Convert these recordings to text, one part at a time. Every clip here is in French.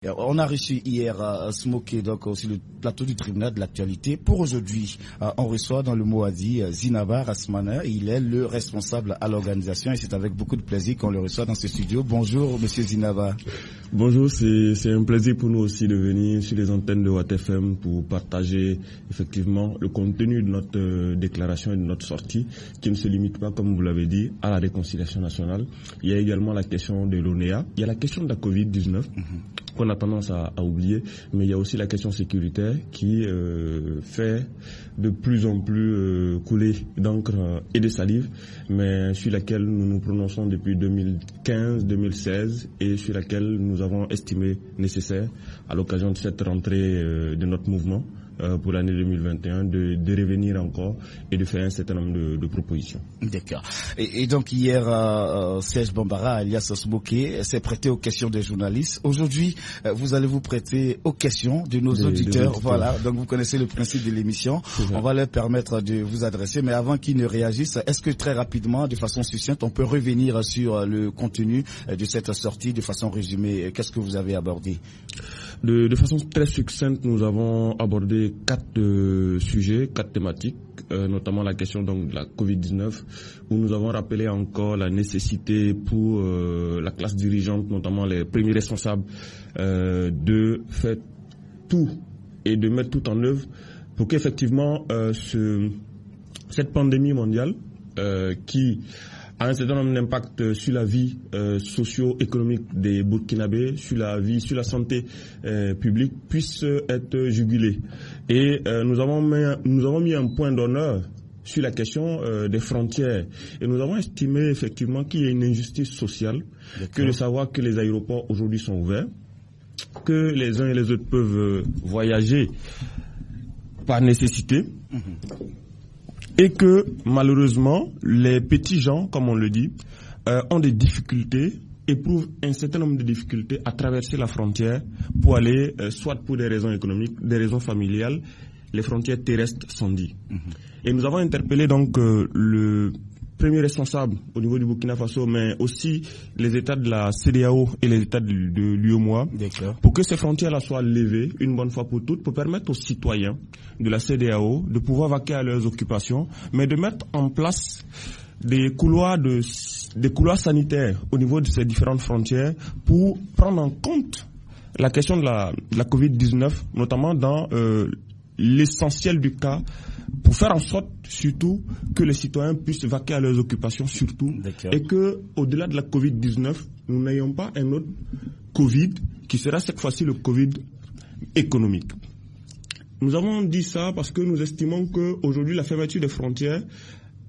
On a reçu hier Smoké, donc sur le plateau du tribunal de l'actualité. Pour aujourd'hui, on reçoit dans le Moadi Zinaba Rasmana. Il est le responsable à l'organisation et c'est avec beaucoup de plaisir qu'on le reçoit dans ce studio. Bonjour, monsieur Zinaba. Bonjour, c'est un plaisir pour nous aussi de venir sur les antennes de Watt FM pour partager effectivement le contenu de notre déclaration et de notre sortie, qui ne se limite pas, comme vous l'avez dit, à la réconciliation nationale. Il y a également la question de l'ONEA, il y a la question de la Covid-19. Qu'on a tendance à oublier, mais il y a aussi la question sécuritaire qui fait de plus en plus couler d'encre et de salive, mais sur laquelle nous nous prononçons depuis 2015-2016 et sur laquelle nous avons estimé nécessaire, à l'occasion de cette rentrée de notre mouvement, pour l'année 2021, de revenir encore et de faire un certain nombre de propositions. D'accord. Et donc hier, Serge Bambara, alias Smoké, s'est prêté aux questions des journalistes. Aujourd'hui, vous allez vous prêter aux questions de nos auditeurs. Voilà, donc vous connaissez le principe de l'émission. On va leur permettre de vous adresser, mais avant qu'ils ne réagissent, est-ce que très rapidement, de façon succincte, on peut revenir sur le contenu de cette sortie de façon résumée? Qu'est-ce que vous avez abordé? De façon très succincte, nous avons abordé 4 sujets, 4 thématiques, notamment la question donc de la Covid-19, où nous avons rappelé encore la nécessité pour la classe dirigeante, notamment les premiers responsables, de faire tout et de mettre tout en œuvre pour qu'effectivement cette pandémie mondiale qui a un certain nombre d'impacts sur la vie socio-économique des Burkinabés, sur la vie, sur la santé publique, puisse être jugulée. Et nous avons mis un point d'honneur sur la question des frontières. Et nous avons estimé effectivement qu'il y a une injustice sociale, que de savoir que les aéroports aujourd'hui sont ouverts, que les uns et les autres peuvent voyager par nécessité. Et que, malheureusement, les petits gens, comme on le dit, ont des difficultés, éprouvent un certain nombre de difficultés à traverser la frontière pour aller, soit pour des raisons économiques, des raisons familiales, les frontières terrestres sont dites. Et nous avons interpellé donc le premier responsable au niveau du Burkina Faso, mais aussi les États de la CEDEAO et les États de l'UEMOA, pour que ces frontières-là soient levées une bonne fois pour toutes, pour permettre aux citoyens de la CEDEAO de pouvoir vaquer à leurs occupations, mais de mettre en place des couloirs sanitaires au niveau de ces différentes frontières pour prendre en compte la question de la Covid-19, notamment dans l'essentiel du cas, pour faire en sorte surtout que les citoyens puissent vaquer à leurs occupations surtout, et que au-delà de la Covid-19, nous n'ayons pas un autre Covid qui sera cette fois-ci le Covid économique. Nous avons dit ça parce que nous estimons qu'aujourd'hui la fermeture des frontières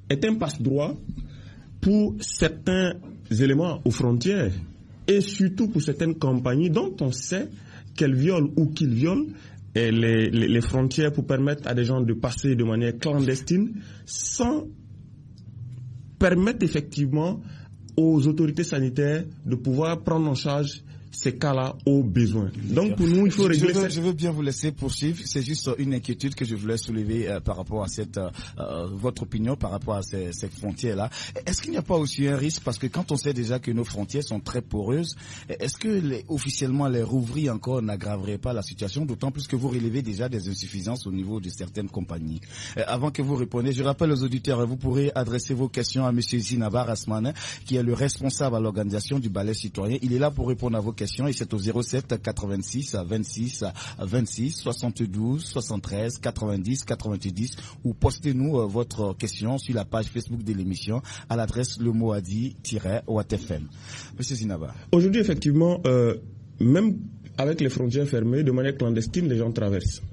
est un passe-droit pour certains éléments aux frontières et surtout pour certaines compagnies dont on sait qu'elles violent ou qu'ils violent et les frontières pour permettre à des gens de passer de manière clandestine sans permettre effectivement aux autorités sanitaires de pouvoir prendre en charge ces cas-là au besoin. Donc pour nous, il faut régler je veux bien vous laisser poursuivre. C'est juste une inquiétude que je voulais soulever par rapport à votre opinion par rapport à ces frontières-là. Est-ce qu'il n'y a pas aussi un risque, parce que quand on sait déjà que nos frontières sont très poreuses, est-ce que officiellement les rouvrir encore n'aggraverait pas la situation, d'autant plus que vous relevez déjà des insuffisances au niveau de certaines compagnies? Avant que vous répondiez, je rappelle aux auditeurs, vous pourrez adresser vos questions à monsieur Zinaba Rasmana, qui est le responsable à l'organisation du Balai Citoyen. Il est là pour répondre à vos questions et c'est au 07 86 26 26 72 73 90 90 ou postez-nous votre question sur la page Facebook de l'émission à l'adresse lemoadi-watfm. Monsieur Zinaba. Aujourd'hui, effectivement, même avec les frontières fermées, de manière clandestine, les gens traversent.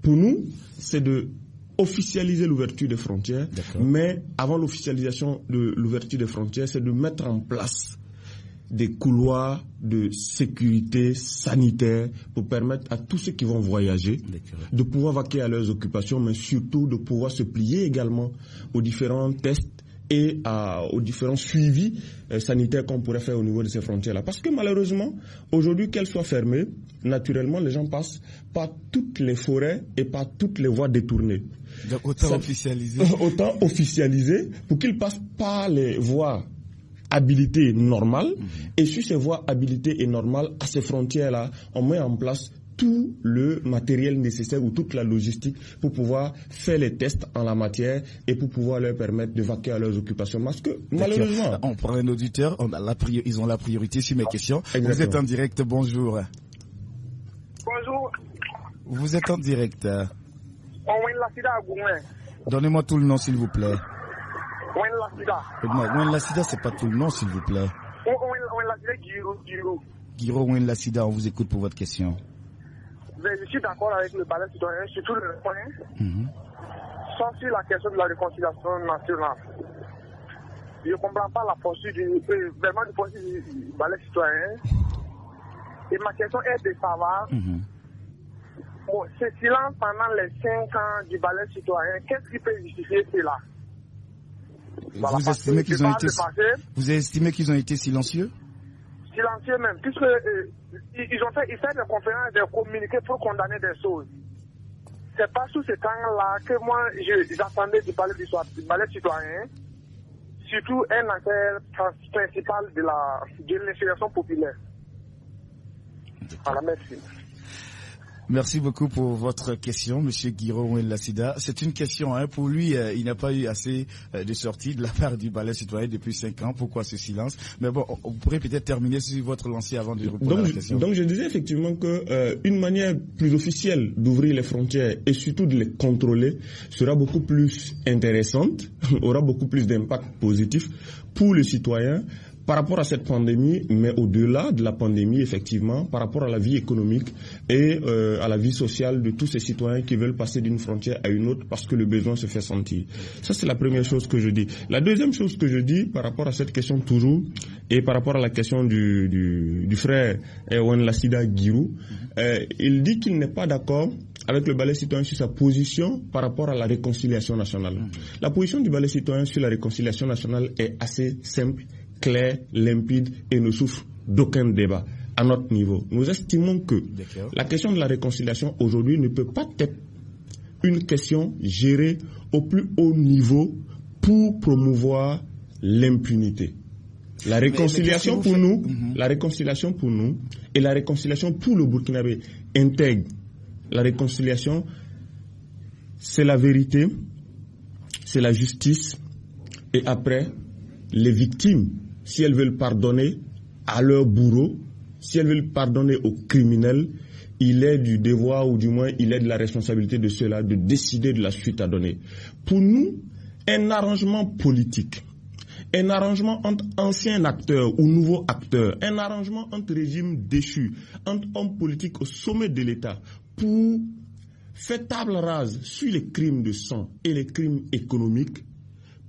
Pour nous, c'est de officialiser l'ouverture des frontières, mais avant l'officialisation de l'ouverture des frontières, c'est de mettre en place des couloirs de sécurité sanitaire pour permettre à tous ceux qui vont voyager de pouvoir vaquer à leurs occupations, mais surtout de pouvoir se plier également aux différents tests et aux différents suivis sanitaires qu'on pourrait faire au niveau de ces frontières-là. Parce que malheureusement, aujourd'hui, qu'elles soient fermées, naturellement, les gens passent par toutes les forêts et par toutes les voies détournées. Donc autant officialiser. Autant officialiser pour qu'ils passent par les voies habilitées normales, et sur ces voies habilitées et normales, à ces frontières-là, on met en place tout le matériel nécessaire ou toute la logistique pour pouvoir faire les tests en la matière et pour pouvoir leur permettre de vaquer à leurs occupations. Parce que, malheureusement... On prend un auditeur, ils ont la priorité sur mes questions. Exactement. Vous êtes en direct, bonjour. Bonjour. Vous êtes en direct. Owen Lassida à Goumé. Donnez-moi tout le nom, s'il vous plaît. Owen Lassida. Owen Lassida, c'est pas tout le nom, s'il vous plaît. Owen Lassida Guiro. Guiro Owen Lassida, on vous écoute pour votre question. Je suis d'accord avec le palais citoyen, surtout le point, sauf sur la question de la réconciliation nationale. Je ne comprends pas la posture du palais citoyen. Et ma question est de savoir, ce silence pendant les 5 ans du ballet citoyen, qu'est-ce qui peut justifier cela? Vous estimez qu'ils ont été silencieux? Silencieux même, puisque ils ont fait des conférences, des communiqués pour condamner des choses. C'est pas sous ce temps-là que moi j'attendais du ballet citoyen, surtout un acteur principal de l'insurrection populaire. Voilà, merci. Merci beaucoup pour votre question, Monsieur Guiro Lassida. C'est une question, pour lui, il n'a pas eu assez de sorties de la part du ballet citoyen depuis 5 ans. Pourquoi ce silence? Mais bon, on pourrait peut-être terminer sur votre lancée avant de répondre à la question. Donc je disais effectivement que une manière plus officielle d'ouvrir les frontières et surtout de les contrôler sera beaucoup plus intéressante, aura beaucoup plus d'impact positif pour les citoyens par rapport à cette pandémie, mais au-delà de la pandémie, effectivement, par rapport à la vie économique et à la vie sociale de tous ces citoyens qui veulent passer d'une frontière à une autre parce que le besoin se fait sentir. Ça, c'est la première chose que je dis. La deuxième chose que je dis par rapport à cette question toujours et par rapport à la question du frère Owen Lassida Guiro, il dit qu'il n'est pas d'accord avec le ballet citoyen sur sa position par rapport à la réconciliation nationale. La position du ballet citoyen sur la réconciliation nationale est assez simple, clair, limpide et ne souffre d'aucun débat à notre niveau. Nous estimons que la question de la réconciliation aujourd'hui ne peut pas être une question gérée au plus haut niveau pour promouvoir l'impunité. La réconciliation pour nous, la réconciliation pour nous et la réconciliation pour le Burkinabé intègre la réconciliation, c'est la vérité, c'est la justice et après les victimes, si elles veulent pardonner à leurs bourreaux, si elles veulent pardonner aux criminels, il est du devoir ou du moins il est de la responsabilité de ceux-là de décider de la suite à donner. Pour nous, un arrangement politique, un arrangement entre anciens acteurs ou nouveaux acteurs, un arrangement entre régimes déchus, entre hommes politiques au sommet de l'État pour faire table rase sur les crimes de sang et les crimes économiques,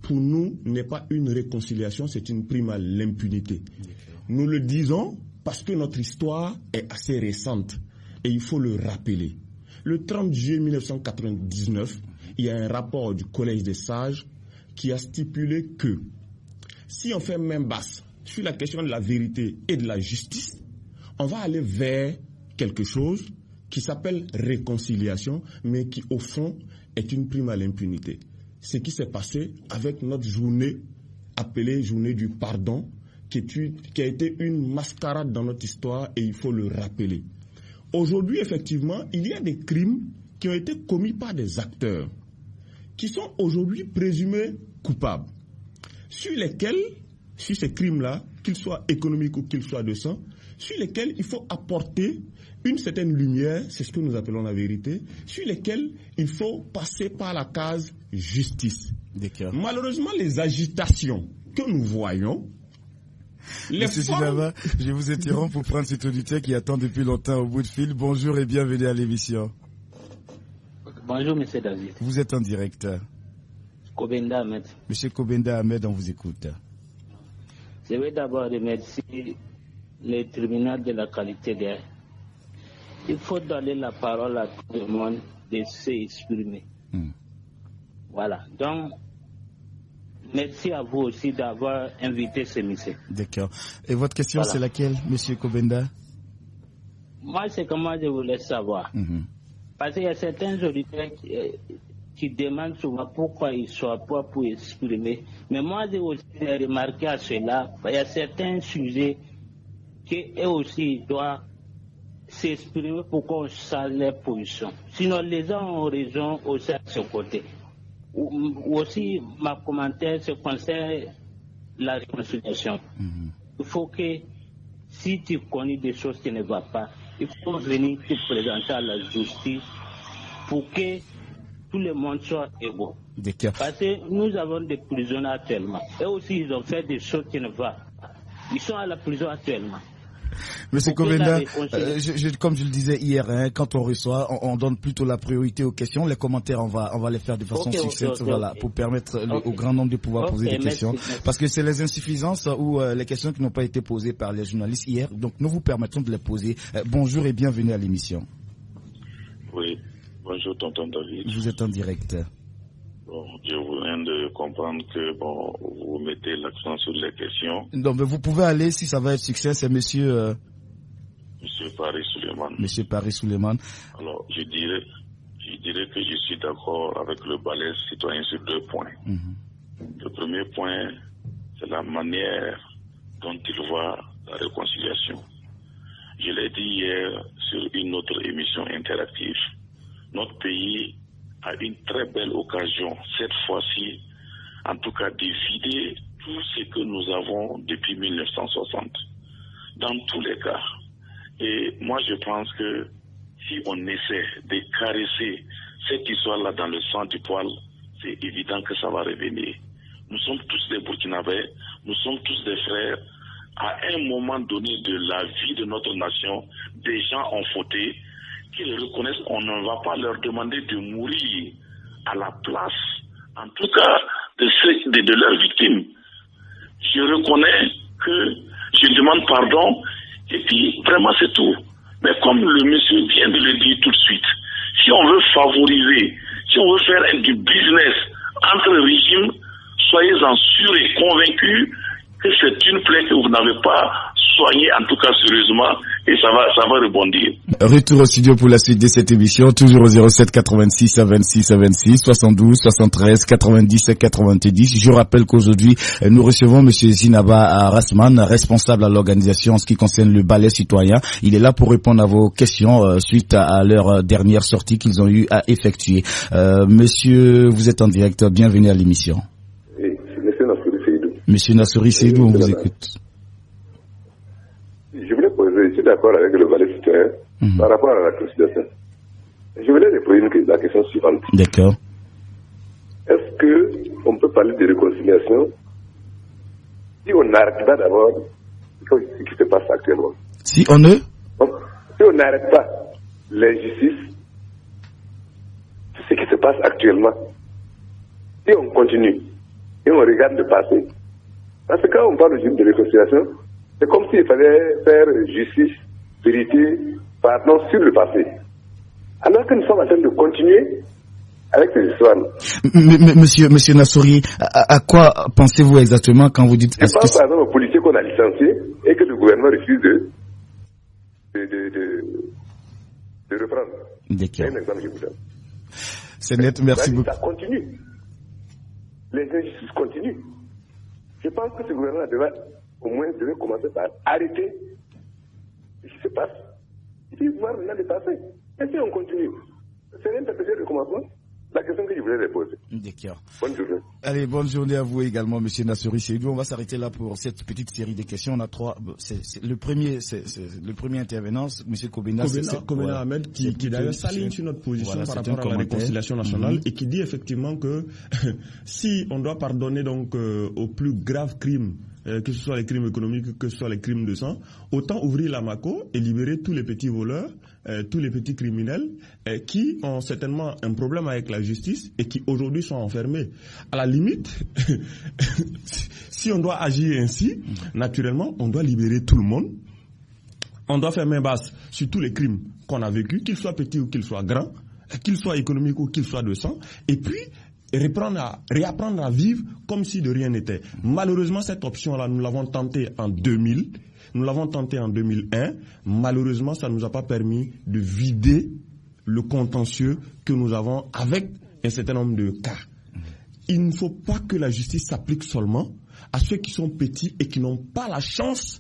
pour nous, n'est pas une réconciliation, c'est une prime à l'impunité. Nous le disons parce que notre histoire est assez récente et il faut le rappeler. Le 30 juillet 1999, il y a un rapport du Collège des Sages qui a stipulé que si on fait main basse sur la question de la vérité et de la justice, on va aller vers quelque chose qui s'appelle réconciliation, mais qui au fond est une prime à l'impunité. Ce qui s'est passé avec notre journée appelée journée du pardon, qui a été une mascarade dans notre histoire et il faut le rappeler. Aujourd'hui, effectivement, il y a des crimes qui ont été commis par des acteurs qui sont aujourd'hui présumés coupables, sur ces crimes-là, qu'ils soient économiques ou qu'ils soient de sang, sur lesquels il faut apporter une certaine lumière, c'est ce que nous appelons la vérité, sur lesquels il faut passer par la case justice. Malheureusement, les agitations que nous voyons, Monsieur Silava, je vous interromps pour prendre cet auditeur qui attend depuis longtemps au bout de fil. Bonjour et bienvenue à l'émission. Bonjour, Monsieur David. Vous êtes en direct. Kobenda Ahmed. Monsieur Kobenda Ahmed, on vous écoute. Je vais d'abord remercier le tribunal de la qualité d'air. Il faut donner la parole à tout le monde de s'exprimer. Voilà. Donc, merci à vous aussi d'avoir invité ce monsieur. D'accord. Et votre question, c'est laquelle, Monsieur Kobenda? Moi, c'est comment je voulais savoir. Parce qu'il y a certains auditeurs qui demandent souvent pourquoi ils ne sont pas pour exprimer. Mais moi, j'ai aussi remarqué à cela, il y a certains sujets qu'eux aussi doivent s'exprimer pour qu'on sache leur position. Sinon, les gens ont raison aussi à ce côté. Aussi, ma commentaire se concerne la réconciliation. Il faut que, si tu connais des choses qui ne vont pas, il faut venir te présenter à la justice pour que tout le monde soit égaux. Parce que nous avons des prisonniers actuellement. Et aussi, ils ont fait des choses qui ne vont pas. Ils sont à la prison actuellement. Monsieur Kobenda, comme je le disais hier, quand on reçoit, on donne plutôt la priorité aux questions. Les commentaires, on va les faire de façon succincte, pour permettre au grand nombre de pouvoir poser des questions. Merci. Parce que c'est les insuffisances ou les questions qui n'ont pas été posées par les journalistes hier. Donc, nous vous permettons de les poser. Bonjour et bienvenue à l'émission. Oui, bonjour tonton David. Vous êtes en direct. Bon, je viens de comprendre que vous mettez l'accent sur les questions. Non, mais vous pouvez aller, si ça va être succès, c'est monsieur Paris Souleymane. Monsieur Paris Souleymane. Alors, je dirais que je suis d'accord avec le balai citoyen sur 2 points. Le premier point, c'est la manière dont il voit la réconciliation. Je l'ai dit hier sur une autre émission interactive. Notre pays a une très belle occasion, cette fois-ci, en tout cas, de vider tout ce que nous avons depuis 1960, dans tous les cas. Et moi, je pense que si on essaie de caresser cette histoire-là dans le sang du poil, c'est évident que ça va revenir. Nous sommes tous des Burkinabés, nous sommes tous des frères. À un moment donné de la vie de notre nation, des gens ont fauté, qu'ils reconnaissent, on ne va pas leur demander de mourir à la place, en tout cas, de leurs victimes. Je reconnais que je demande pardon, et puis vraiment c'est tout. Mais comme le monsieur vient de le dire tout de suite, si on veut favoriser, si on veut faire du business entre régimes, soyez-en sûrs et convaincus que c'est une plaie que vous n'avez pas soignée, en tout cas sérieusement, et ça va rebondir. Retour au studio pour la suite de cette émission, toujours au 07 86 26 26 72 73 90 90. Je rappelle qu'aujourd'hui, nous recevons monsieur Zinaba Rasman, responsable à l'organisation en ce qui concerne le balai citoyen. Il est là pour répondre à vos questions suite à leur dernière sortie qu'ils ont eu à effectuer. Monsieur, vous êtes en direct, bienvenue à l'émission. Oui, monsieur Nassouri Seydou. Monsieur Nassouri Seydou, on vous écoute. Je voulais poser, je suis d'accord avec le balai citoyen par rapport à la constitution. Je voulais lui poser la question suivante. D'accord. Est-ce qu'on peut parler de réconciliation si on n'arrête pas d'abord ce qui se passe actuellement? Si on n'arrête pas l'injustice, ce qui se passe actuellement, si on continue et on regarde le passé, parce que quand on parle de réconciliation, c'est comme s'il fallait faire justice, vérité, pardon sur le passé. Alors que nous sommes en train de continuer avec ces histoires. Monsieur Nassouri, à quoi pensez-vous exactement quand vous dites... Je pense par exemple aux policiers qu'on a licenciés et que le gouvernement refuse de reprendre. D'accord. C'est un exemple que je vous donne. C'est net, merci beaucoup. Ça continue. Les injustices continuent. Je pense que ce gouvernement devait commencer par arrêter ce qui se passe. Et puis voir maintenant le passé. Et si on continue, c'est rien de commencement. La question que je voulais les poser. D'accord. Bonne journée. Allez, bonne journée à vous également, monsieur Nassouri Seydou. On va s'arrêter là pour cette petite série de questions. On a 3. Le premier intervenant, monsieur Kobenda Ahmed, qui d'ailleurs s'aligne sur notre position par rapport à la réconciliation nationale et qui dit effectivement que si on doit pardonner donc aux plus graves crimes, que ce soit les crimes économiques, que ce soit les crimes de sang, autant ouvrir la MACO et libérer tous les petits voleurs, tous les petits criminels qui ont certainement un problème avec la justice et qui aujourd'hui sont enfermés. À la limite, si on doit agir ainsi, naturellement, on doit libérer tout le monde. On doit faire main basse sur tous les crimes qu'on a vécus, qu'ils soient petits ou qu'ils soient grands, qu'ils soient économiques ou qu'ils soient de sang, et puis réapprendre à vivre comme si de rien n'était. Malheureusement, cette option-là, nous l'avons tentée en 2000, nous l'avons tentée en 2001. Malheureusement, ça ne nous a pas permis de vider le contentieux que nous avons avec un certain nombre de cas. Il ne faut pas que la justice s'applique seulement à ceux qui sont petits et qui n'ont pas la chance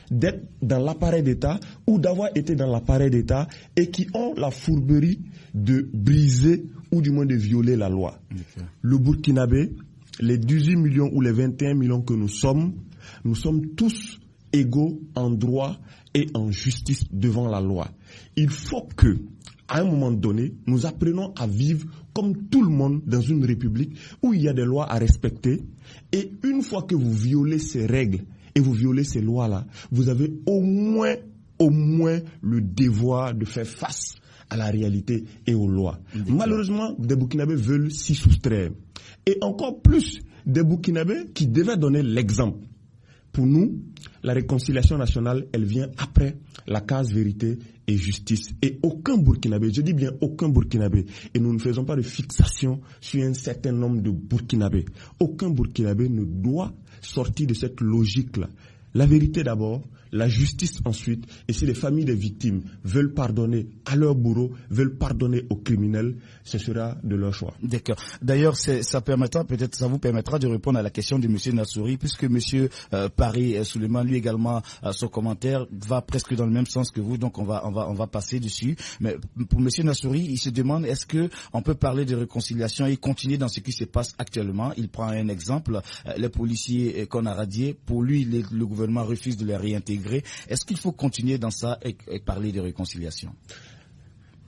d'être dans l'appareil d'État ou d'avoir été dans l'appareil d'État et qui ont la fourberie de briser ou du moins de violer la loi. Le Burkinabé, les 18 millions ou les 21 millions que nous sommes tous égaux en droit et en justice devant la loi. Il faut que, à un moment donné, nous apprenions à vivre comme tout le monde dans une république où il y a des lois à respecter. Et une fois que vous violez ces règles et vous violez ces lois-là, vous avez au moins le devoir de faire face à la réalité et aux lois. Malheureusement, des Burkinabés veulent s'y soustraire. Et encore plus, des Burkinabés qui devaient donner l'exemple. Pour nous, la réconciliation nationale, elle vient après la case vérité et justice. Et aucun Burkinabé, je dis bien aucun Burkinabé, et nous ne faisons pas de fixation sur un certain nombre de Burkinabés. Aucun Burkinabé ne doit sortir de cette logique-là. La vérité d'abord, la justice ensuite, et si les familles des victimes veulent pardonner à leurs bourreaux, veulent pardonner aux criminels, ce sera de leur choix. D'accord. D'ailleurs, ça vous permettra de répondre à la question de monsieur Nassouri, puisque monsieur Paris Suleiman, lui également, son commentaire va presque dans le même sens que vous, donc on va passer dessus. Mais pour monsieur Nassouri, il se demande est-ce que on peut parler de réconciliation et continuer dans ce qui se passe actuellement. Il prend un exemple, les policiers qu'on a radiés, pour lui, le gouvernement refuse de les réintégrer. Est-ce qu'il faut continuer dans ça et parler de réconciliation?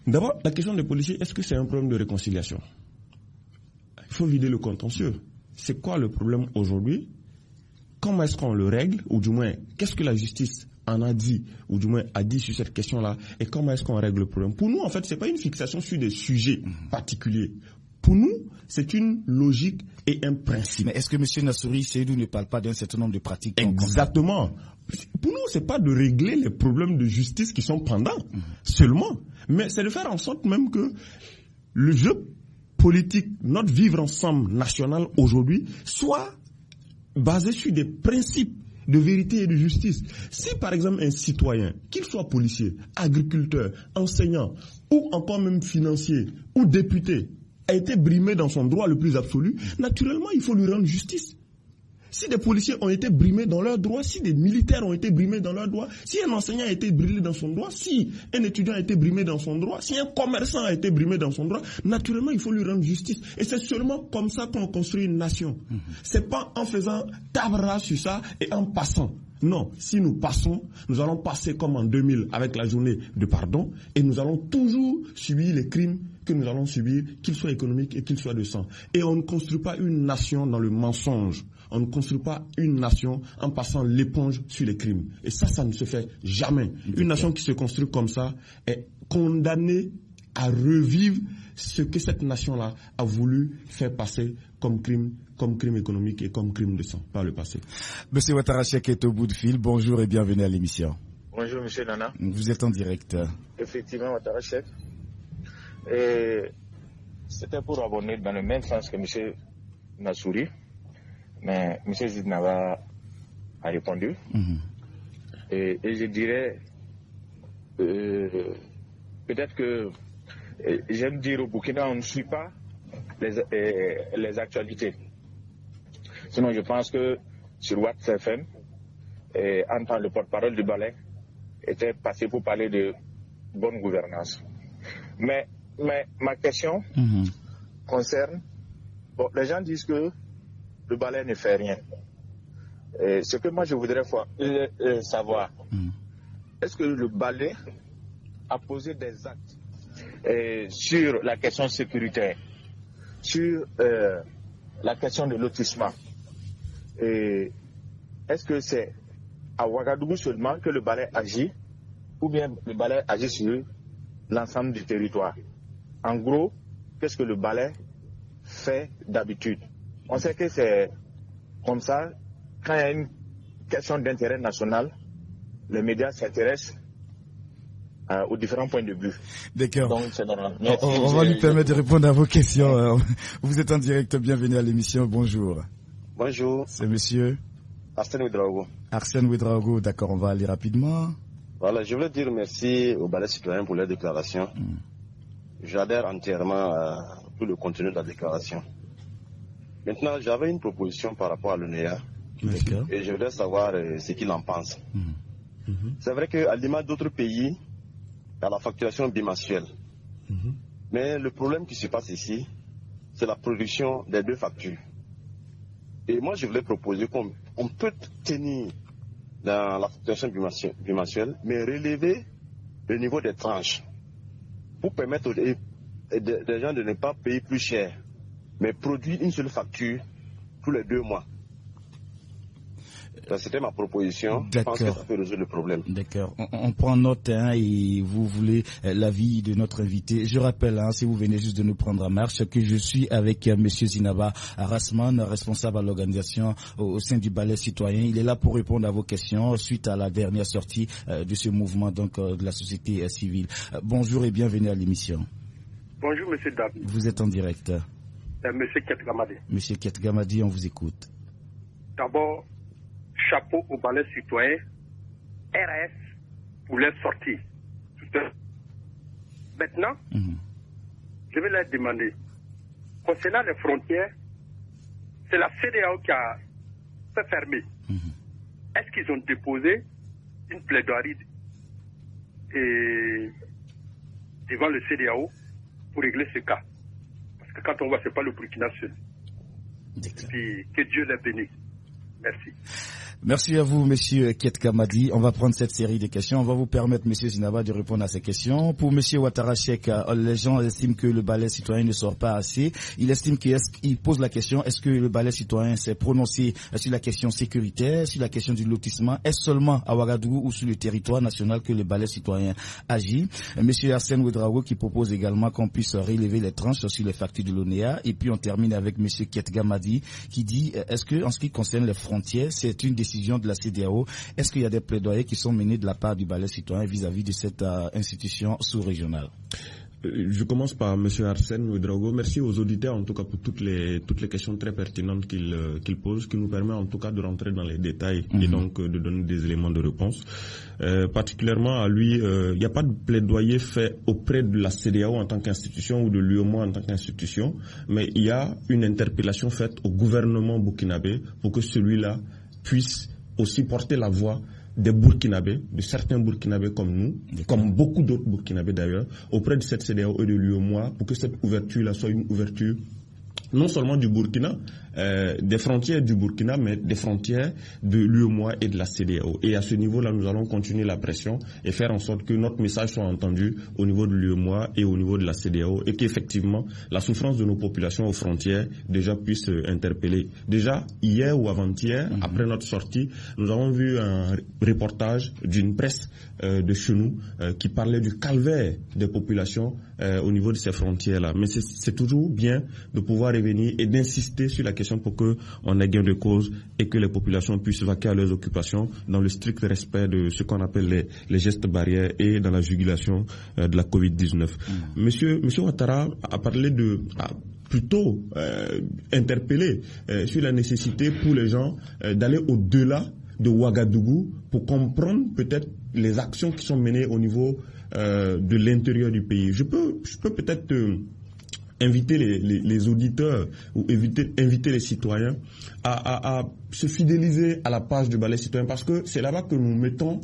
D'abord, la question des policiers, est-ce que c'est un problème de réconciliation? Il faut vider le contentieux. C'est quoi le problème aujourd'hui? Comment est-ce qu'on le règle? Ou du moins, qu'est-ce que la justice en a dit, ou du moins a dit sur cette question-là? Et comment est-ce qu'on règle le problème? Pour nous, en fait, c'est pas une fixation sur des sujets particuliers. Pour nous, c'est une logique et un principe. Mais est-ce que M. Nassouri Seydou ne parle pas d'un certain nombre de pratiques? Exactement. Pour nous, c'est pas de régler les problèmes de justice qui sont pendants seulement, mais c'est de faire en sorte même que le jeu politique, notre vivre ensemble national aujourd'hui, soit basé sur des principes de vérité et de justice. Si par exemple un citoyen, qu'il soit policier, agriculteur, enseignant ou encore même financier ou député, a été brimé dans son droit le plus absolu, naturellement, il faut lui rendre justice. Si des policiers ont été brimés dans leurs droits, si des militaires ont été brimés dans leurs droits, si un enseignant a été brimé dans son droit, si un étudiant a été brimé dans son droit, si un commerçant a été brimé dans son droit, naturellement, il faut lui rendre justice. Et c'est seulement comme ça qu'on construit une nation. C'est pas en faisant table rase sur ça et en passant. Non, si nous passons, nous allons passer comme en 2000 avec la journée de pardon et nous allons toujours subir les crimes que nous allons subir, qu'ils soient économiques et qu'ils soient de sang. Et on ne construit pas une nation dans le mensonge. On ne construit pas une nation en passant l'éponge sur les crimes. Et ça ne se fait jamais. Une nation qui se construit comme ça est condamnée à revivre ce que cette nation-là a voulu faire passer comme crime économique et comme crime de sang par le passé. Monsieur Ouattara Cheikh est au bout de fil. Bonjour et bienvenue à l'émission. Bonjour Monsieur Nana. Vous êtes en direct. Effectivement, Ouattara Cheikh. Et c'était pour abonner dans le même sens que Monsieur Nassouri, mais Monsieur Zidnava a répondu. Et je dirais peut-être que j'aime dire au Burkina, on ne suit pas les actualités. Sinon, je pense que sur WhatsApp FM, entendre le porte-parole du Balai était passé pour parler de bonne gouvernance. Mais ma question concerne, les gens disent que le Balai ne fait rien. Ce que moi je voudrais savoir, est-ce que le Balai a posé des actes sur la question sécuritaire, sur la question de lotissement? Est-ce que c'est à Ouagadougou seulement que le Balai agit, ou bien le Balai agit sur l'ensemble du territoire? En gros, qu'est-ce que le Balai fait d'habitude? On sait que c'est comme ça, quand il y a une question d'intérêt national, les médias s'intéressent aux différents points de vue. D'accord. Donc, c'est normal. On va lui permettre de répondre à vos questions. Vous êtes en direct, bienvenue à l'émission, bonjour. Bonjour. C'est monsieur Arsène Ouedraogo. Arsène Ouedraogo, d'accord, on va aller rapidement. Voilà, je voulais dire merci au Balai citoyen pour leur déclaration. J'adhère entièrement tout le contenu de la déclaration. Maintenant, j'avais une proposition par rapport à l'ONEA et je voudrais savoir ce qu'il en pense. C'est vrai qu'à l'image d'autres pays, il y a la facturation bimensuelle. Mais le problème qui se passe ici, c'est la production des 2 factures. Et moi, je voulais proposer qu'on peut tenir dans la facturation bimensuelle, mais relever le niveau des tranches pour permettre aux gens de ne pas payer plus cher, mais produire une seule facture tous les 2 mois. C'était ma proposition. Je pense que ça peut résoudre le problème. D'accord. On prend note et vous voulez l'avis de notre invité. Je rappelle, si vous venez juste de nous prendre en marche, que je suis avec Monsieur Zinaba Rasman, responsable à l'organisation au sein du Balai Citoyen. Il est là pour répondre à vos questions suite à la dernière sortie de ce mouvement de la société civile. Bonjour et bienvenue à l'émission. Bonjour Monsieur David. Vous êtes en direct. Monsieur Ketgamadi. Monsieur Ketgamadi, on vous écoute. D'abord, chapeau au Balai Citoyen, RAS pour leur sortie. Maintenant, je vais leur demander, concernant les frontières, c'est la CEDEAO qui a fait fermer. Est-ce qu'ils ont déposé une plaidoirie devant le CEDEAO pour régler ce cas? Parce que quand on voit, ce n'est pas le Burkina seul. Et puis, que Dieu les bénisse. Merci. Merci à vous, Monsieur Ketgamadi. On va prendre cette série de questions. On va vous permettre, Monsieur Zinaba, de répondre à ces questions. Pour Monsieur Ouattara Cheikh, les gens estiment que le Balai Citoyen ne sort pas assez. Il estime qu'il pose la question, est-ce que le Balai Citoyen s'est prononcé sur la question sécuritaire, sur la question du lotissement? Est-ce seulement à Ouagadougou ou sur le territoire national que le Balai Citoyen agit? Monsieur Arsène Ouedraogo qui propose également qu'on puisse relever les tranches sur les factures de l'ONEA. Et puis on termine avec Monsieur Ketgamadi qui dit, est-ce que en ce qui concerne les frontières, c'est une décision de la CEDEAO? Est-ce qu'il y a des plaidoyers qui sont menés de la part du Balai Citoyen vis-à-vis de cette institution sous-régionale? Je commence par M. Arsène Ouedraogo. Merci aux auditeurs en tout cas pour toutes les questions très pertinentes qu'ils posent, qui nous permet en tout cas de rentrer dans les détails et donc de donner des éléments de réponse. Particulièrement à lui, il n'y a pas de plaidoyer fait auprès de la CEDEAO en tant qu'institution ou de l'UEMOA en tant qu'institution, mais il y a une interpellation faite au gouvernement burkinabé pour que celui-là puisse aussi porter la voix des Burkinabés, de certains Burkinabés comme nous, comme beaucoup d'autres Burkinabés d'ailleurs, auprès de cette CEDEAO et de l'UEMOA, pour que cette ouverture-là soit une ouverture non seulement du Burkina, des frontières du Burkina, mais des frontières de l'UEMOA et de la CEDEAO. Et à ce niveau-là, nous allons continuer la pression et faire en sorte que notre message soit entendu au niveau de l'UEMOA et au niveau de la CEDEAO, et qu'effectivement, la souffrance de nos populations aux frontières déjà puisse interpeller. Déjà, hier ou avant-hier, après notre sortie, nous avons vu un reportage d'une presse de chez nous qui parlait du calvaire des populations au niveau de ces frontières-là. Mais c'est toujours bien de pouvoir revenir et d'insister sur la question pour qu'on ait gain de cause et que les populations puissent vaquer à leurs occupations dans le strict respect de ce qu'on appelle les gestes barrières et dans la jugulation de la Covid-19. Monsieur Ouattara a parlé plutôt interpellé sur la nécessité pour les gens d'aller au-delà de Ouagadougou pour comprendre peut-être les actions qui sont menées au niveau de l'intérieur du pays. Je peux peut-être inviter les auditeurs ou inviter les citoyens à se fidéliser à la page du Balai Citoyen, parce que c'est là-bas que nous mettons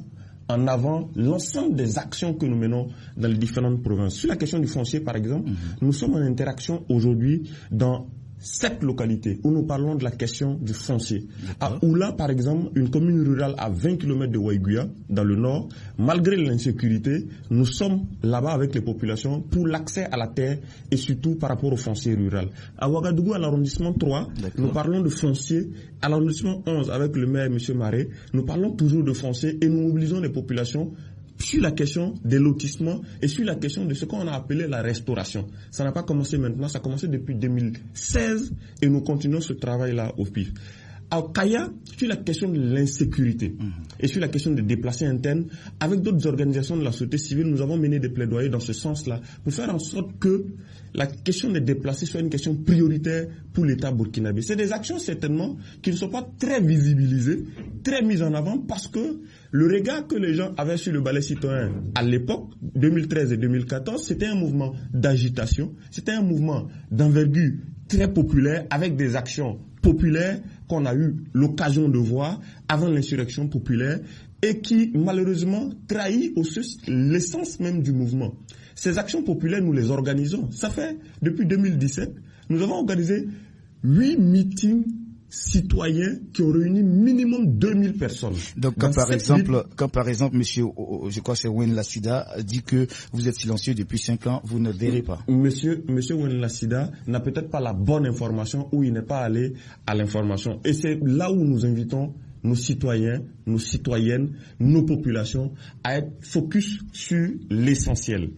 en avant l'ensemble des actions que nous menons dans les différentes provinces. Sur la question du foncier, par exemple, nous sommes en interaction aujourd'hui dans 7 localités où nous parlons de la question du foncier. À Oula, par exemple, une commune rurale à 20 km de Waïguya, dans le nord, malgré l'insécurité, nous sommes là-bas avec les populations pour l'accès à la terre et surtout par rapport au foncier rural. À Ouagadougou, à l'arrondissement 3, nous parlons de foncier. À l'arrondissement 11, avec le maire M. Maré, nous parlons toujours de foncier et nous mobilisons les populations sur la question des lotissements et sur la question de ce qu'on a appelé la restauration. Ça n'a pas commencé maintenant, ça a commencé depuis 2016 et nous continuons ce travail-là au PIF. à Kaya sur la question de l'insécurité et sur la question des déplacés internes. Avec d'autres organisations de la société civile, nous avons mené des plaidoyers dans ce sens-là pour faire en sorte que la question des déplacés soit une question prioritaire pour l'État burkinabé. C'est des actions certainement qui ne sont pas très visibilisées, très mises en avant, parce que le regard que les gens avaient sur le balai citoyen à l'époque, 2013 et 2014, c'était un mouvement d'agitation, c'était un mouvement d'envergure très populaire, avec des actions populaires qu'on a eu l'occasion de voir avant l'insurrection populaire et qui malheureusement trahit l'essence même du mouvement. Ces actions populaires, nous les organisons. Ça fait, depuis 2017, nous avons organisé 8 meetings citoyens qui ont réuni minimum 2000 personnes. Donc quand par exemple, monsieur, je crois que c'est Wen Lassida, dit que vous êtes silencieux depuis 5 ans, vous ne verrez pas. Monsieur Wen Lassida n'a peut-être pas la bonne information, ou il n'est pas allé à l'information. Et c'est là où nous invitons nos citoyens, nos citoyennes, nos populations à être focus sur l'essentiel.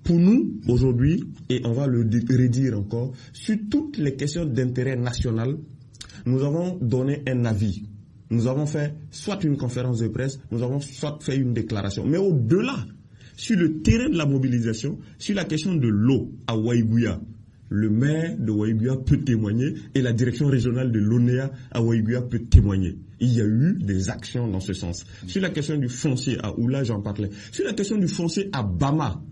Pour nous, aujourd'hui, et on va le redire encore, sur toutes les questions d'intérêt national, nous avons donné un avis. Nous avons fait soit une conférence de presse, nous avons soit fait une déclaration. Mais au-delà, sur le terrain de la mobilisation, sur la question de l'eau à Waïgouya, le maire de Waïgouya peut témoigner et la direction régionale de l'ONEA à Waïgouya peut témoigner. Il y a eu des actions dans ce sens. Sur la question du foncier à Oula, j'en parlais. Sur la question du foncier à Bama,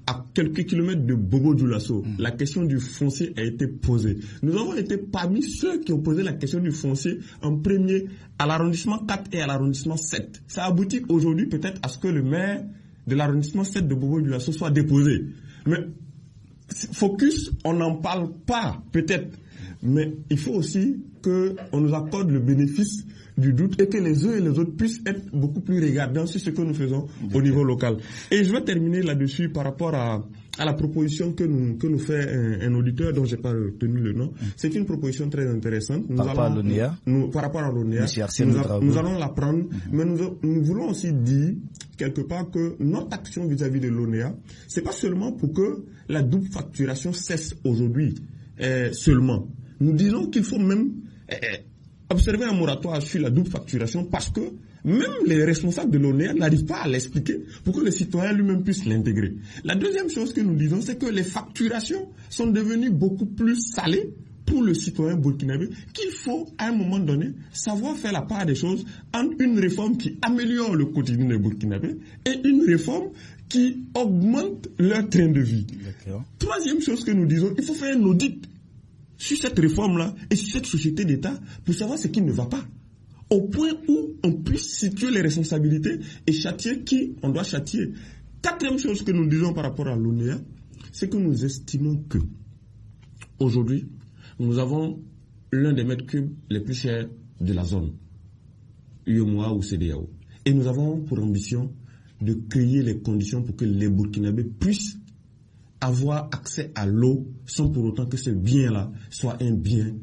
à quelques kilomètres de Bobo-Dioulasso, la question du foncier a été posée. Nous avons été parmi ceux qui ont posé la question du foncier en premier à l'arrondissement 4 et à l'arrondissement 7. Ça aboutit aujourd'hui peut-être à ce que le maire de l'arrondissement 7 de Bobo-Dioulasso soit déposé. Mais focus, on n'en parle pas peut-être. Mais il faut aussi qu'on nous accorde le bénéfice du doute et que les uns et les autres puissent être beaucoup plus regardants sur ce que nous faisons au niveau local. Et je vais terminer là-dessus par rapport à la proposition que nous fait un auditeur dont je n'ai pas retenu le nom. C'est une proposition très intéressante. Par rapport à l'ONEA, nous allons la prendre, mais nous voulons aussi dire quelque part que notre action vis-à-vis de l'ONEA, c'est pas seulement pour que la double facturation cesse aujourd'hui seulement. Nous disons qu'il faut même observer un moratoire sur la double facturation, parce que même les responsables de l'ONEA n'arrivent pas à l'expliquer pour que le citoyen lui-même puisse l'intégrer. La deuxième chose que nous disons, c'est que les facturations sont devenues beaucoup plus salées pour le citoyen burkinabé, qu'il faut à un moment donné savoir faire la part des choses entre une réforme qui améliore le quotidien des Burkinabés et une réforme qui augmente leur train de vie. Troisième chose que nous disons, il faut faire un audit sur cette réforme-là et sur cette société d'État pour savoir ce qui ne va pas, au point où on puisse situer les responsabilités et châtier qui on doit châtier. Quatrième chose que nous disons par rapport à l'ONEA, c'est que nous estimons que aujourd'hui, nous avons l'un des mètres cubes les plus chers de la zone, UEMOA ou CEDEAO. Et nous avons pour ambition de créer les conditions pour que les Burkinabés puissent avoir accès à l'eau sans pour autant que ce bien-là soit un bien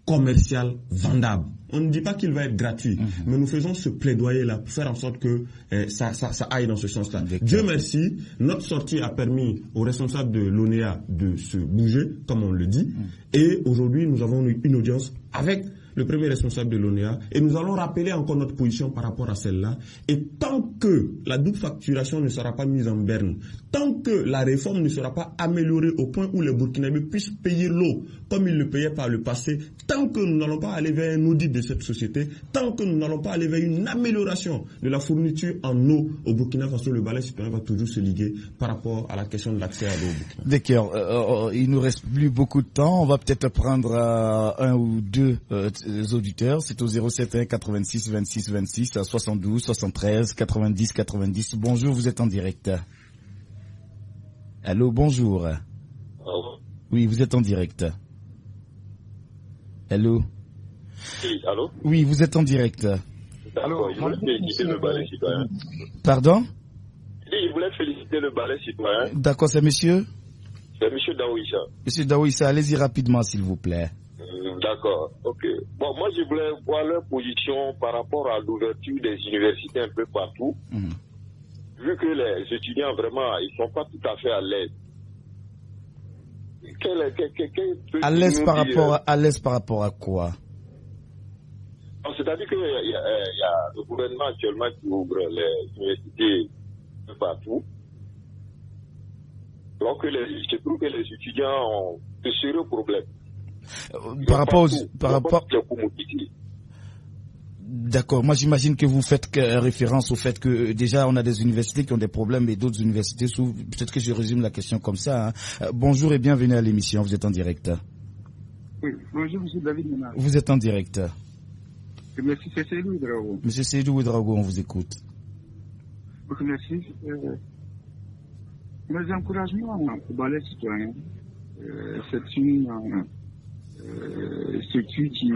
commercial vendable. On ne dit pas qu'il va être gratuit, mais nous faisons ce plaidoyer-là pour faire en sorte que ça aille dans ce sens-là. Dieu merci, notre sortie a permis aux responsables de l'ONEA de se bouger, comme on le dit, et aujourd'hui nous avons eu une audience avec le premier responsable de l'ONEA, et nous allons rappeler encore notre position par rapport à celle-là. Et tant que la double facturation ne sera pas mise en berne, tant que la réforme ne sera pas améliorée au point où les Burkinabés puissent payer l'eau comme ils le payaient par le passé, tant que nous n'allons pas aller vers un audit de cette société, tant que nous n'allons pas aller vers une amélioration de la fourniture en eau au Burkina Faso, le balai citoyen va toujours se liguer par rapport à la question de l'accès à l'eau au Burkina. D'accord. Il nous reste plus beaucoup de temps. On va peut-être prendre un ou deux auditeurs. C'est au 07 86 26 26 72 73 90 90. Bonjour, vous êtes en direct. Allô, bonjour. Oui, vous êtes en direct. Allô. Oui, allô. Oui, vous êtes en direct. Allô, je voulais féliciter le balai citoyen. Pardon? Je voulais féliciter le balai citoyen. D'accord, c'est monsieur? C'est monsieur Daouissa. Monsieur Daouissa, allez-y rapidement, s'il vous plaît. D'accord, ok. Bon, moi, je voulais voir leur position par rapport à l'ouverture des universités un peu partout. Vu que les étudiants, vraiment, ils ne sont pas tout à fait à l'aise. À l'aise par rapport à quoi? C'est-à-dire qu'il y a le gouvernement actuellement qui ouvre les universités partout. Donc, je trouve que les étudiants ont de sérieux problèmes. Par rapport... D'accord. Moi, j'imagine que vous faites référence au fait que déjà, on a des universités qui ont des problèmes et d'autres universités s'ouvrent. Peut-être que je résume la question comme ça. Bonjour et bienvenue à l'émission. Vous êtes en direct. Oui, bonjour, M. David Ménard. Vous êtes en direct. Merci, c'est Seydou Ouedraogo. Monsieur Seydou Ouedraogo, on vous écoute. Merci. Mes encouragements pour les citoyens, c'est une structure qui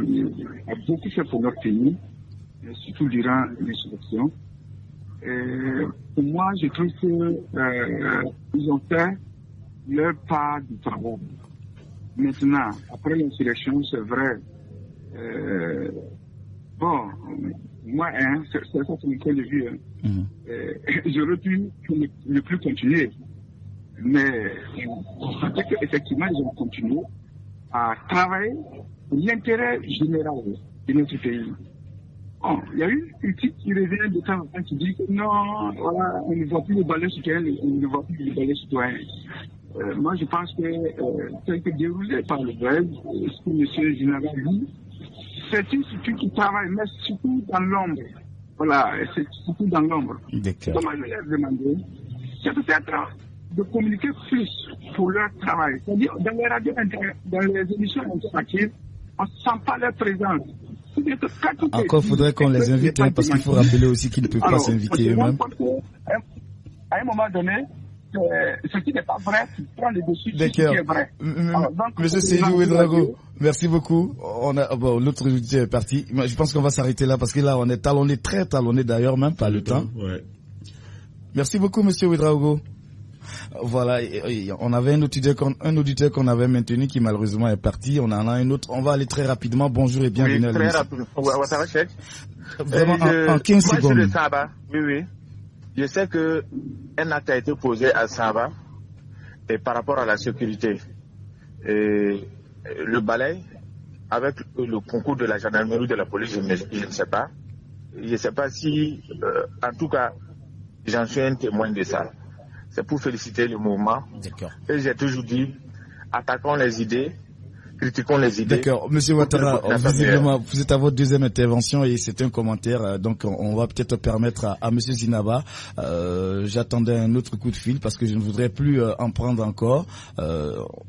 a beaucoup fait pour notre pays, surtout durant les élections. Pour moi, je trouve qu'ils ont fait leur part du travail. Maintenant, après l'insurrection, c'est vrai. Bon, moi, c'est ça c'est mon point de vue. J'aurais pu ne plus continuer. Mais on sentait qu'effectivement, ils ont continué à travailler pour l'intérêt général de notre pays. Bon, il y a eu une petite qui revient de temps en temps qui dit que non, voilà, on ne voit plus le balai citoyen, on ne voit plus le balai citoyen. Moi, je pense que ça a été déroulé par le web, ce que M. Général dit. C'est une structure qui travaille, mais surtout dans l'ombre. Voilà, c'est surtout dans l'ombre. Comment je leur demandé, c'est peut-être de communiquer plus pour leur travail. C'est-à-dire, dans les radios, dans les émissions interactives, on ne sent pas leur présence. Encore faudrait qu'on les invite, parce qu'il faut rappeler aussi qu'ils ne peuvent pas s'inviter eux-mêmes. À un moment donné, ce qui n'est pas vrai, tu prends le dessus sur ce qui est vrai. Monsieur Seydou Ouedraogo, merci beaucoup. L'autre auditeur est parti. Je pense qu'on va s'arrêter là parce que là, on est talonné, très talonné d'ailleurs, même pas le temps. Ouais. Merci beaucoup, monsieur Ouedraogo. Voilà, on avait un auditeur qu'on avait maintenu qui malheureusement est parti. On en a un autre. On va aller très rapidement. Bonjour et bienvenue à l'émission. Très rapidement. Vraiment en 15 secondes. Moi, je Saba, oui. Je sais que un acte a été posé à Saba et par rapport à la sécurité. Et le balai, avec le concours de la gendarmerie ou de la police, je ne sais pas. Je ne sais pas si, en tout cas, j'en suis un témoin de ça. C'est pour féliciter le mouvement. D'accord. Et j'ai toujours dit, attaquons les idées, critiquons les idées. D'accord. Monsieur Ouattara, visiblement, vous êtes à votre deuxième intervention et c'est un commentaire. Donc, on va peut-être permettre à Monsieur Zinaba. J'attendais un autre coup de fil parce que je ne voudrais plus en prendre encore.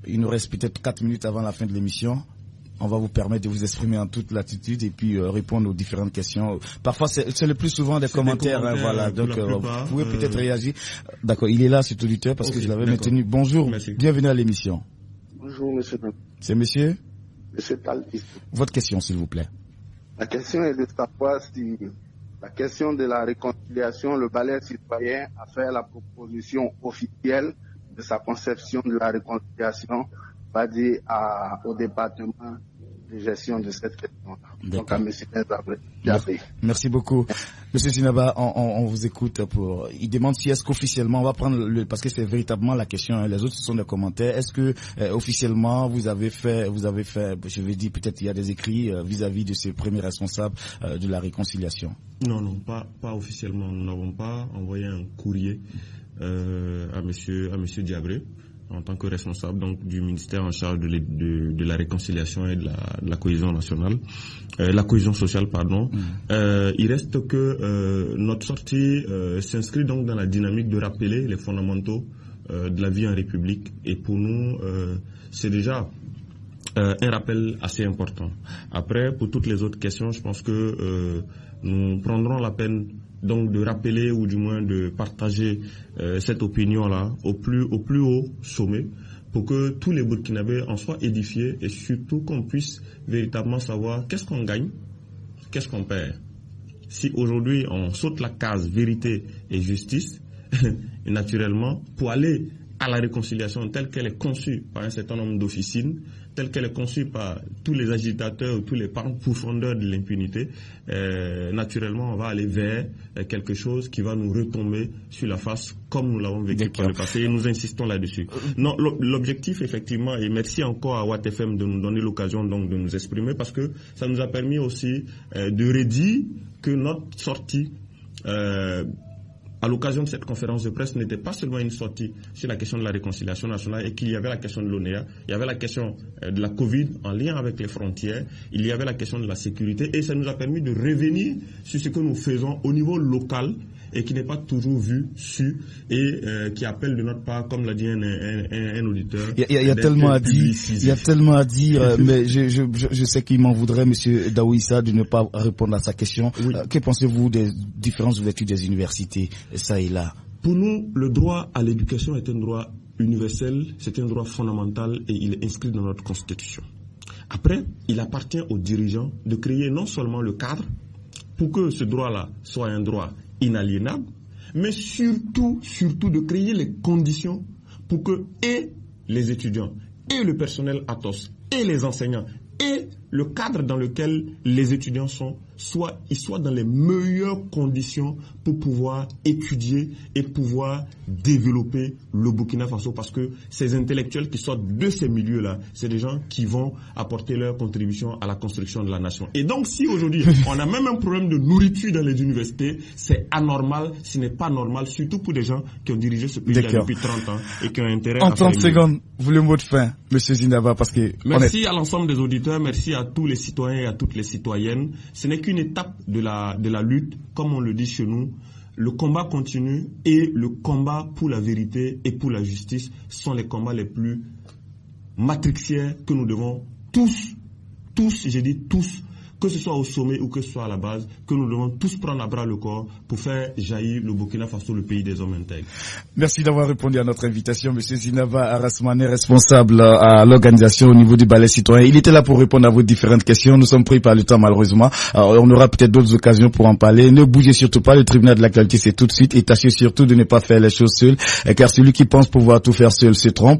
Il nous reste peut-être 4 minutes avant la fin de l'émission. On va vous permettre de vous exprimer en toute latitude et puis répondre aux différentes questions. Parfois, c'est le plus souvent des commentaires. Voilà. Donc, vous pouvez peut-être réagir. D'accord. Il est là, cet auditeur, parce que je l'avais maintenu. Bonjour. Merci. Bienvenue à l'émission. Bonjour, monsieur. C'est monsieur? Monsieur Tal. Votre question, s'il vous plaît. La question est de savoir si la question de la réconciliation, le balai citoyen a fait la proposition officielle de sa conception de la réconciliation, va dire au département de gestion de cette question. Donc à M. Diabré. Merci beaucoup. Monsieur Zinaba, on vous écoute il demande si est-ce qu'officiellement, on va prendre parce que c'est véritablement la question, hein, les autres ce sont des commentaires, est-ce que officiellement vous avez fait, je vais dire peut-être il y a des écrits vis-à-vis de ces premiers responsables de la réconciliation? Non, pas officiellement. Nous n'avons pas envoyé un courrier à monsieur Diabré, en tant que responsable donc du ministère en charge de la réconciliation et de la cohésion nationale, la cohésion sociale, pardon. Il reste que notre sortie s'inscrit donc dans la dynamique de rappeler les fondamentaux de la vie en République, et pour nous c'est déjà un rappel assez important. Après, pour toutes les autres questions, je pense que nous prendrons la peine donc de rappeler ou du moins de partager cette opinion-là au plus haut sommet pour que tous les Burkinabés en soient édifiés et surtout qu'on puisse véritablement savoir qu'est-ce qu'on gagne, qu'est-ce qu'on perd. Si aujourd'hui on saute la case vérité et justice, naturellement, pour aller à la réconciliation telle qu'elle est conçue par un certain nombre d'officines, telle qu'elle est conçue par tous les agitateurs ou tous les pourfendeurs de l'impunité, naturellement on va aller vers quelque chose qui va nous retomber sur la face comme nous l'avons vécu par le passé, et nous insistons là-dessus. Non, l'objectif effectivement, et merci encore à Watt FM de nous donner l'occasion donc de nous exprimer, parce que ça nous a permis aussi de redire que notre sortie à l'occasion de cette conférence de presse n'était pas seulement une sortie sur la question de la réconciliation nationale, et qu'il y avait la question de l'ONEA, il y avait la question de la Covid en lien avec les frontières, il y avait la question de la sécurité, et ça nous a permis de revenir sur ce que nous faisons au niveau local et qui n'est pas toujours vu, su, et qui appelle de notre part, comme l'a dit un auditeur. Il y a tellement à dire, mais je sais qu'il m'en voudrait, Monsieur Daouissa, de ne pas répondre à sa question. Oui. Que pensez-vous des différentes ouvertures des universités, ça et là? Pour nous, le droit à l'éducation est un droit universel, c'est un droit fondamental et il est inscrit dans notre Constitution. Après, il appartient aux dirigeants de créer non seulement le cadre pour que ce droit-là soit un droit inaliénable, mais surtout de créer les conditions pour que et les étudiants, et le personnel ATOS, et les enseignants, et le cadre dans lequel les étudiants sont, ils soient dans les meilleures conditions pour pouvoir étudier et pouvoir développer le Burkina Faso, parce que ces intellectuels qui sortent de ces milieux-là, c'est des gens qui vont apporter leur contribution à la construction de la nation. Et donc, si aujourd'hui, on a même un problème de nourriture dans les universités, c'est anormal, ce n'est pas normal, surtout pour des gens qui ont dirigé ce pays depuis 30 ans et qui ont intérêt à faire. En 30 secondes, vous le mot de fin, Monsieur Zinaba, parce que... Merci à l'ensemble des auditeurs, merci à tous les citoyens et à toutes les citoyennes. Ce n'est qu'une étape de la lutte, comme on le dit chez nous. Le combat continue, et le combat pour la vérité et pour la justice sont les combats les plus matrixiers que nous devons tous, j'ai dit tous, que ce soit au sommet ou que ce soit à la base, que nous devons tous prendre à bras le corps pour faire jaillir le Burkina Faso, le pays des hommes intègres. Merci d'avoir répondu à notre invitation, Monsieur Zinaba Arasmane, responsable à l'organisation au niveau du Balai Citoyen. Il était là pour répondre à vos différentes questions. Nous sommes pris par le temps, malheureusement. Alors, on aura peut-être d'autres occasions pour en parler. Ne bougez surtout pas. Le tribunal de l'actualité, c'est tout de suite. Et tâchez surtout de ne pas faire les choses seul, car celui qui pense pouvoir tout faire seul se trompe.